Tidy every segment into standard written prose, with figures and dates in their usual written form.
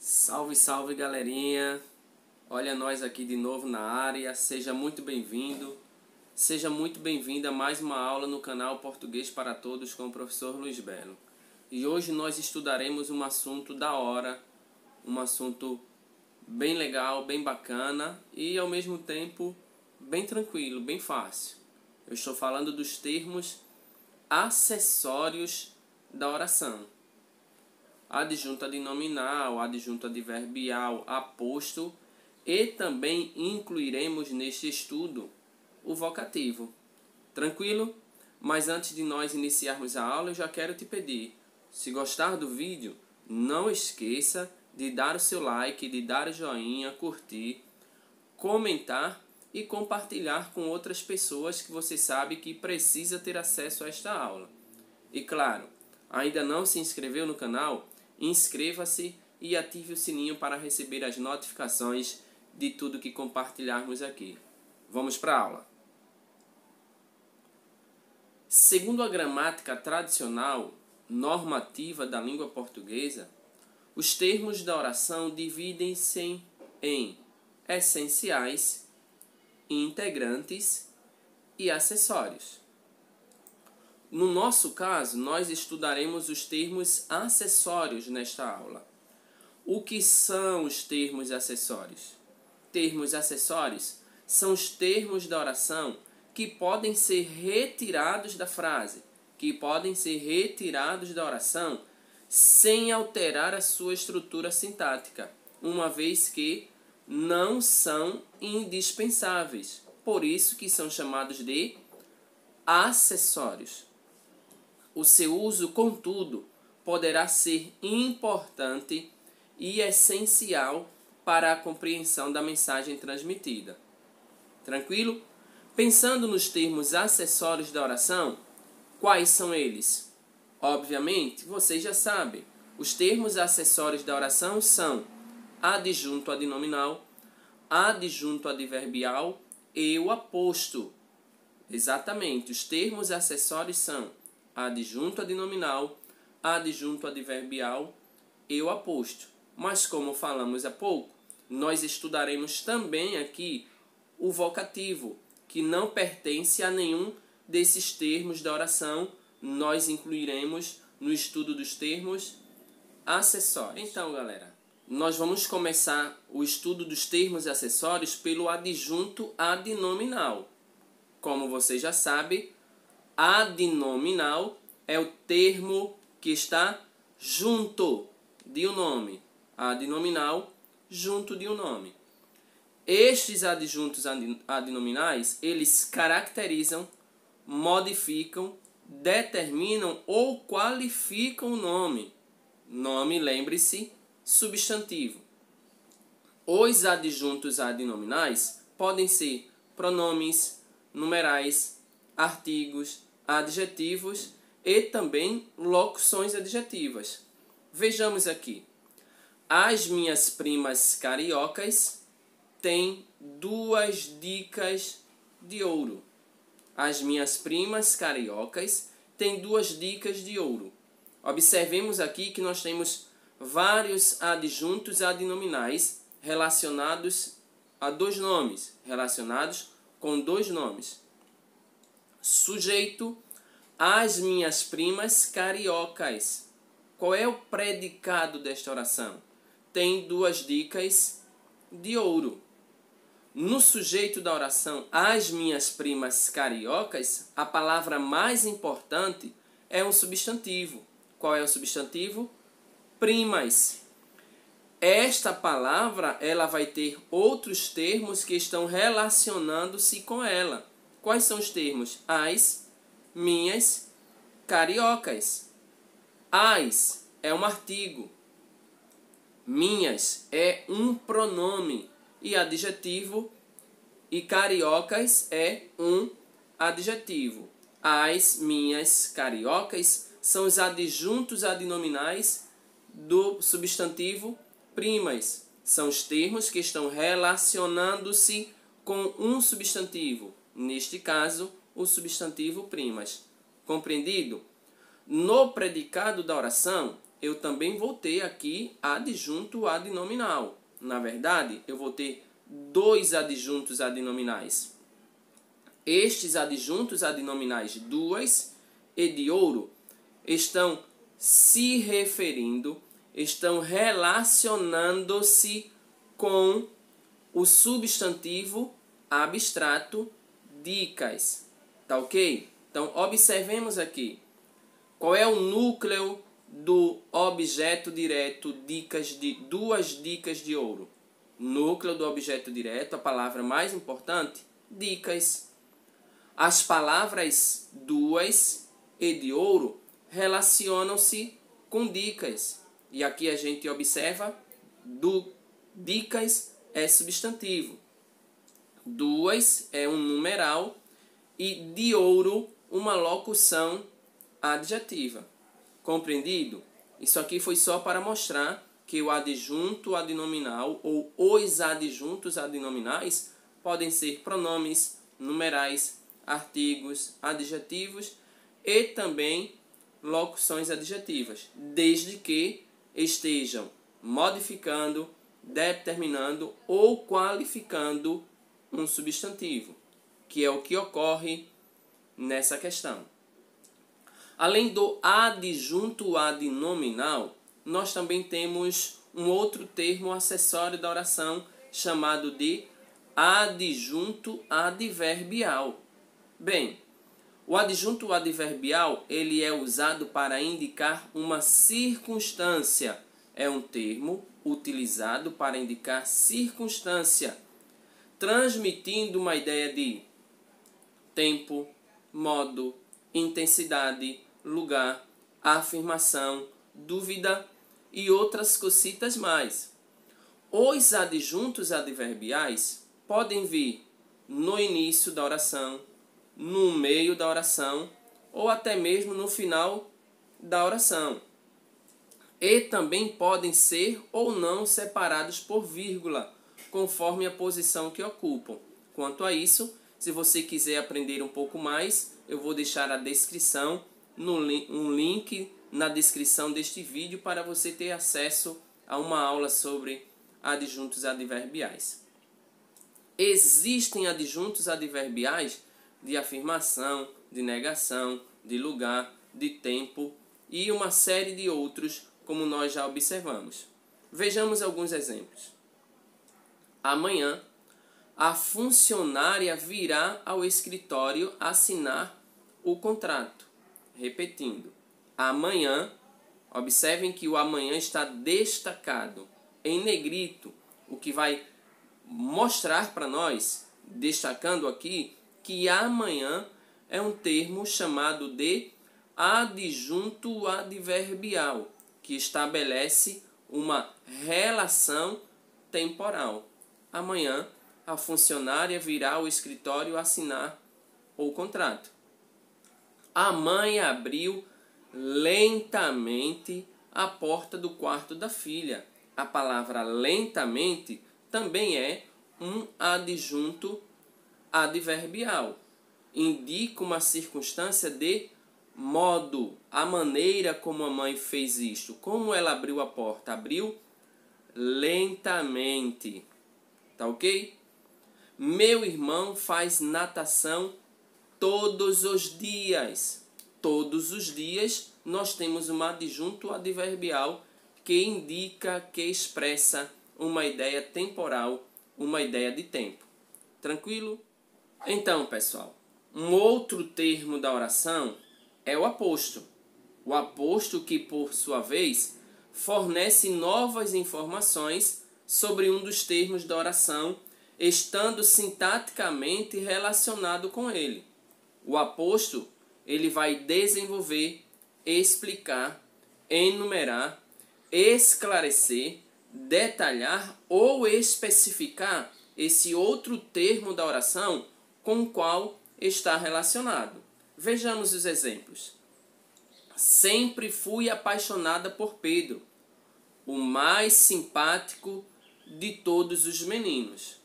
Salve, salve galerinha! Olha nós aqui de novo na área, seja muito bem-vindo, seja muito bem-vinda a mais uma aula no canal Português para Todos com o professor Luiz Belo. E hoje nós estudaremos um assunto da hora, um assunto bem legal, bem bacana e ao mesmo tempo bem tranquilo, bem fácil. Eu estou falando dos termos acessórios da oração. Adjunto adnominal, adjunto adverbial, aposto e também incluiremos neste estudo o vocativo. Tranquilo? Mas antes de nós iniciarmos a aula, eu já quero te pedir, se gostar do vídeo, não esqueça de dar o seu like, de dar o joinha, curtir, comentar e compartilhar com outras pessoas que você sabe que precisa ter acesso a esta aula. E claro, ainda não se inscreveu no canal? Inscreva-se e ative o sininho para receber as notificações de tudo que compartilharmos aqui. Vamos para a aula. Segundo a gramática tradicional normativa da língua portuguesa, os termos da oração dividem-se em essenciais, integrantes e acessórios. No nosso caso, nós estudaremos os termos acessórios nesta aula. O que são os termos acessórios? Termos acessórios são os termos da oração que podem ser retirados da frase, que podem ser retirados da oração sem alterar a sua estrutura sintática, uma vez que não são indispensáveis. Por isso que são chamados de acessórios. O seu uso, contudo, poderá ser importante e essencial para a compreensão da mensagem transmitida. Tranquilo? Pensando nos termos acessórios da oração, quais são eles? Obviamente, vocês já sabem. Os termos acessórios da oração são adjunto adnominal, adjunto adverbial e o aposto. Exatamente, os termos acessórios são adjunto adnominal, adjunto adverbial e o aposto. Mas como falamos há pouco, nós estudaremos também aqui o vocativo, que não pertence a nenhum desses termos da oração. Nós incluiremos no estudo dos termos acessórios. Então, galera, nós vamos começar o estudo dos termos acessórios pelo adjunto adnominal. Como você já sabe, adnominal é o termo que está junto de um nome. Adnominal, junto de um nome. Estes adjuntos adnominais, eles caracterizam, modificam, determinam ou qualificam o nome. Nome, lembre-se, substantivo. Os adjuntos adnominais podem ser pronomes, numerais, artigos, adjetivos e também locuções adjetivas. Vejamos aqui. As minhas primas cariocas têm 2 dicas de ouro. As minhas primas cariocas têm 2 dicas de ouro. Observemos aqui que nós temos vários adjuntos adnominais relacionados a 2 nomes, relacionados com 2 nomes. Sujeito, as minhas primas cariocas. Qual é o predicado desta oração? Tem 2 dicas de ouro. No sujeito da oração, as minhas primas cariocas, a palavra mais importante é um substantivo. Qual é o substantivo? Primas. Esta palavra, ela vai ter outros termos que estão relacionando-se com ela. Quais são os termos? As minhas cariocas. As é um artigo. Minhas é um pronome. E adjetivo. E cariocas é um adjetivo. As minhas cariocas são os adjuntos adnominais do substantivo primas. São os termos que estão relacionando-se com um substantivo. Neste caso, o substantivo primas. Compreendido? No predicado da oração, eu também vou ter aqui adjunto adnominal. Na verdade, eu vou ter dois adjuntos adnominais. Estes adjuntos adnominais duas e de ouro estão se referindo, estão relacionando-se com o substantivo abstrato dicas. Tá ok? Então, observemos aqui. Qual é o núcleo do objeto direto duas dicas de ouro? Núcleo do objeto direto, a palavra mais importante, dicas. As palavras duas e de ouro relacionam-se com dicas. E aqui a gente observa, dicas é substantivo. Duas é um numeral e de ouro uma locução adjetiva. Compreendido? Isso aqui foi só para mostrar que o adjunto adnominal ou os adjuntos adnominais podem ser pronomes, numerais, artigos, adjetivos e também locuções adjetivas, desde que estejam modificando, determinando ou qualificando um substantivo, que é o que ocorre nessa questão. Além do adjunto adnominal, nós também temos um outro termo acessório da oração chamado de adjunto adverbial. Bem, o adjunto adverbial ele é usado para indicar uma circunstância. É um termo utilizado para indicar circunstância, transmitindo uma ideia de tempo, modo, intensidade, lugar, afirmação, dúvida e outras cositas mais. Os adjuntos adverbiais podem vir no início da oração, no meio da oração ou até mesmo no final da oração. E também podem ser ou não separados por vírgula, conforme a posição que ocupam. Quanto a isso, se você quiser aprender um pouco mais, eu vou deixar a descrição, um link na descrição deste vídeo para você ter acesso a uma aula sobre adjuntos adverbiais. Existem adjuntos adverbiais de afirmação, de negação, de lugar, de tempo e uma série de outros, como nós já observamos. Vejamos alguns exemplos. Amanhã, a funcionária virá ao escritório assinar o contrato. Repetindo, amanhã, observem que o amanhã está destacado em negrito, o que vai mostrar para nós, destacando aqui, que amanhã é um termo chamado de adjunto adverbial, que estabelece uma relação temporal. Amanhã, a funcionária virá ao escritório assinar o contrato. A mãe abriu lentamente a porta do quarto da filha. A palavra lentamente também é um adjunto adverbial. Indica uma circunstância de modo, a maneira como a mãe fez isto. Como ela abriu a porta? Abriu lentamente. Tá ok? Meu irmão faz natação todos os dias. Todos os dias nós temos um adjunto adverbial que indica, que expressa uma ideia temporal, uma ideia de tempo. Tranquilo? Então, pessoal, um outro termo da oração é o aposto. O aposto que, por sua vez, fornece novas informações sobre um dos termos da oração, estando sintaticamente relacionado com ele. O aposto, ele vai desenvolver, explicar, enumerar, esclarecer, detalhar ou especificar esse outro termo da oração com o qual está relacionado. Vejamos os exemplos. Sempre fui apaixonada por Pedro, o mais simpático de todos os meninos.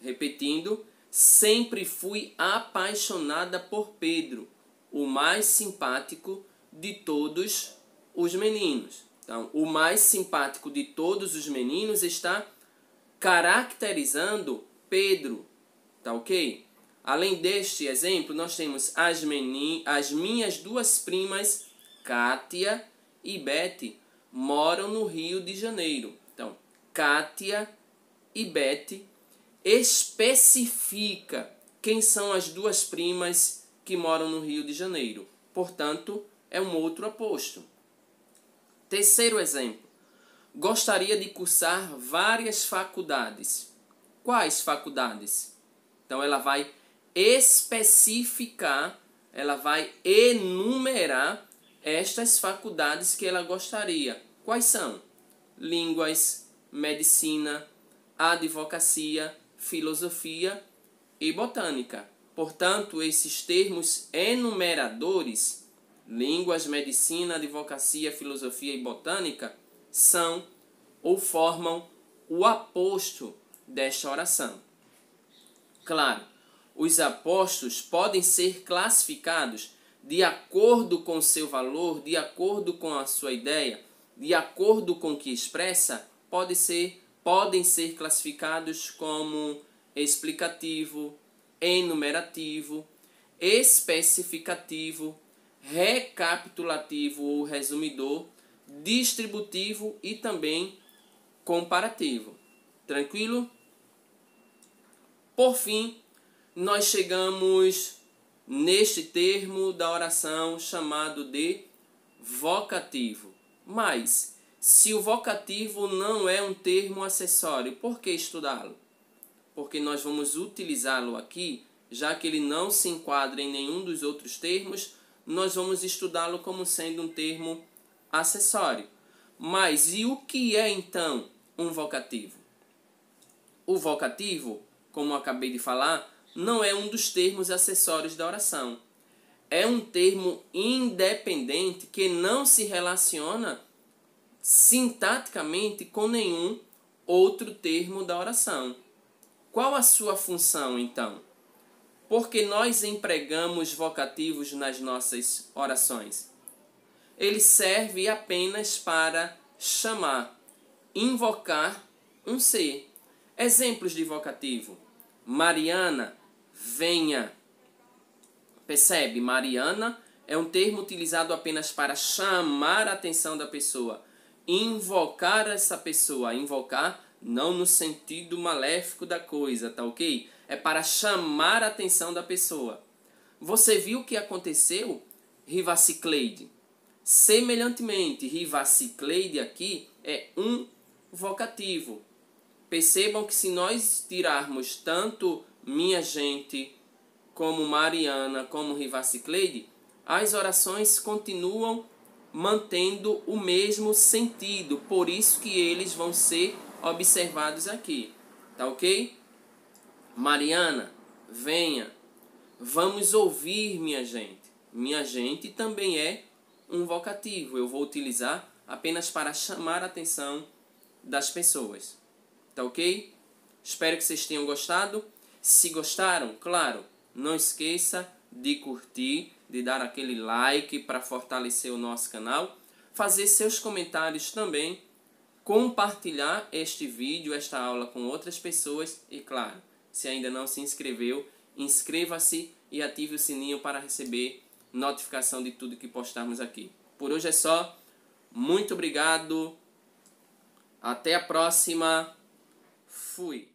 Repetindo, sempre fui apaixonada por Pedro, o mais simpático de todos os meninos. Então, o mais simpático de todos os meninos está caracterizando Pedro. Tá ok? Além deste exemplo, nós temos as minhas duas primas, Kátia e Beth, moram no Rio de Janeiro. Então, Kátia e Beth especifica quem são as duas primas que moram no Rio de Janeiro. Portanto, é um outro aposto. Terceiro exemplo. Gostaria de cursar várias faculdades. Quais faculdades? Então, ela vai especificar, ela vai enumerar estas faculdades que ela gostaria. Quais são? Línguas, medicina, advocacia, filosofia e botânica. Portanto, esses termos enumeradores, línguas, medicina, advocacia, filosofia e botânica, são ou formam o aposto desta oração. Claro, os apostos podem ser classificados de acordo com seu valor, de acordo com a sua ideia, de acordo com o que expressa, podem ser classificados como explicativo, enumerativo, especificativo, recapitulativo ou resumidor, distributivo e também comparativo. Tranquilo? Por fim, nós chegamos neste termo da oração chamado de vocativo. Mas, se o vocativo não é um termo acessório, por que estudá-lo? Porque nós vamos utilizá-lo aqui, já que ele não se enquadra em nenhum dos outros termos, nós vamos estudá-lo como sendo um termo acessório. Mas e o que é então um vocativo? O vocativo, como eu acabei de falar, não é um dos termos acessórios da oração. É um termo independente que não se relaciona sintaticamente com nenhum outro termo da oração. Qual a sua função, então? Porque nós empregamos vocativos nas nossas orações. Ele serve apenas para chamar, invocar um ser. Exemplos de vocativo. Mariana, venha. Percebe? Mariana é um termo utilizado apenas para chamar a atenção da pessoa. Invocar essa pessoa. Invocar não no sentido maléfico da coisa, tá ok? É para chamar a atenção da pessoa. Você viu o que aconteceu? Rivacicleide. Semelhantemente, Rivacicleide aqui é um vocativo. Percebam que se nós tirarmos tanto minha gente, como Mariana, como Rivacicleide, as orações continuam mantendo o mesmo sentido. Por isso que eles vão ser observados aqui. Tá ok? Mariana, venha. Vamos ouvir, minha gente. Minha gente também é um vocativo. Eu vou utilizar apenas para chamar a atenção das pessoas. Tá ok? Espero que vocês tenham gostado. Se gostaram, claro, não esqueça de curtir, de dar aquele like para fortalecer o nosso canal, fazer seus comentários também, compartilhar este vídeo, esta aula com outras pessoas e, claro, se ainda não se inscreveu, inscreva-se e ative o sininho para receber notificação de tudo que postarmos aqui. Por hoje é só. Muito obrigado. Até a próxima. Fui.